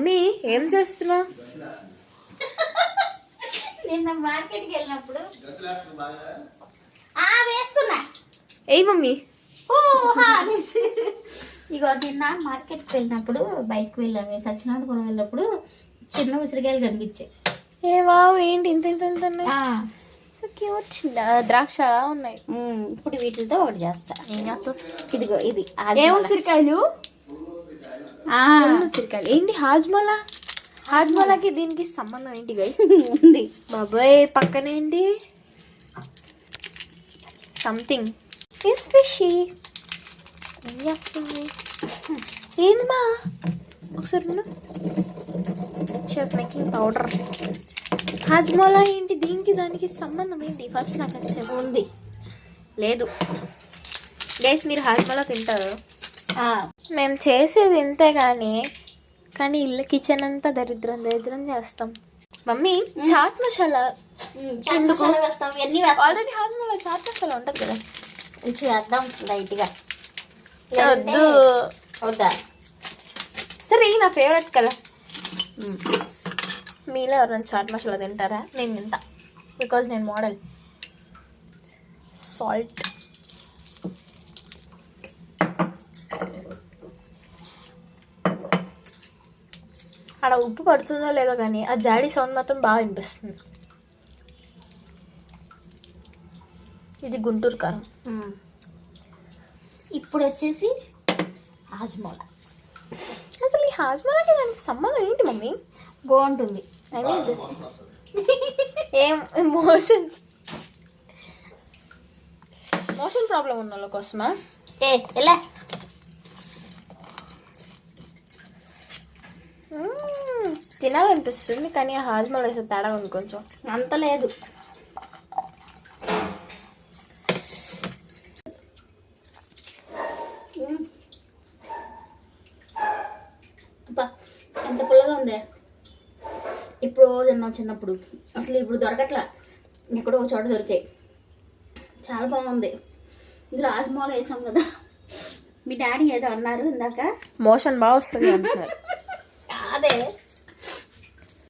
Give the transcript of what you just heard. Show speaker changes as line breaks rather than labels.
Mummy ఏం చేస్తున్నావు?
నిన్న మార్కెట్కి వెళ్ళినప్పుడు వేస్తున్నా.
ఏ మమ్మీ
ఇగో నిన్న మార్కెట్కి వెళ్ళినప్పుడు బయటకు వెళ్ళాము, సత్యనారాయణపురం వెళ్ళినప్పుడు చిన్న ఉసిరికాయలు కనిపించాయి.
ఏ వావ్, ఏంటి ఇంత ఇంత ఇంత ఉన్నాయి? So cute. ద్రాక్ష ఉన్నాయి.
ఇప్పుడు వీటితో ఒకటి చేస్తా. ఇదిగో ఇది
ఏ ఉసిరికాయలు? ఉసిరికాయలు ఏంటి? హాజ్మోలాకి దీనికి సంబంధం ఏంటి గైస్?
ఉంది
బాబాయ్. పక్కన ఏంటి? Something is fishy. ఏం చేస్తుంది? ఏంది మా? ఒకసారి షీస్ మేకింగ్ పౌడర్. హాజ్మోలా ఏంటి? దీనికి దానికి సంబంధం ఏంటి? ఫస్ట్ నాకు వచ్చే
ఉంది.
లేదు గైస్, మీరు హాజ్మోలా తింటారు? మేము చేసేది ఇంతే కానీ ఇల్లు కిచెన్ అంతా దరిద్రం చేస్తాం. మమ్మీ చాట్ మసాలా ఆల్రెడీ హాజ్మోలా చాట్ మసాలా ఉంటుంది కదా,
చేద్దాం లైట్గా.
వద్దు
వద్దా?
సరే, నా ఫేవరెట్ కదా. మీలో ఎవరైనా చాట్ మసాలా తింటారా? నేను తింటా, బికాజ్ నేను మోడల్. సాల్ట్. అక్కడ ఉప్పు పడుతుందో లేదో కానీ ఆ జాడీ సౌండ్ మాత్రం బాగా వినిపిస్తుంది. ఇది గుంటూరు కారం.
ఇప్పుడు వచ్చేసి హాజ్మోలా.
అసలు ఈ హాజ్మోలాకి దానికి సంబంధం ఏంటి మమ్మీ?
బాగుంటుంది.
ఏం మోషన్ ప్రాబ్లం ఉన్న వాళ్ళ కోసమా?
ఎలా
తినాలనిపిస్తుంది కానీ ఆ హాజ్మోలా వేసే తేడా ఉంది కొంచెం.
అంత లేదు. ఎంత పుల్లగా ఉందే. ఇప్పుడు తిన్నాం చిన్నప్పుడు, అసలు ఇప్పుడు దొరకట్లా. ఎక్కడో ఒక చోట దొరికాయి. చాలా బాగుంది. ఇది హాజ్మోలా వేసాం కదా. మీ డాడీ ఏదో అన్నారు ఇందాక,
మోషన్ బాగా వస్తుంది అంటున్నారు.
కాదే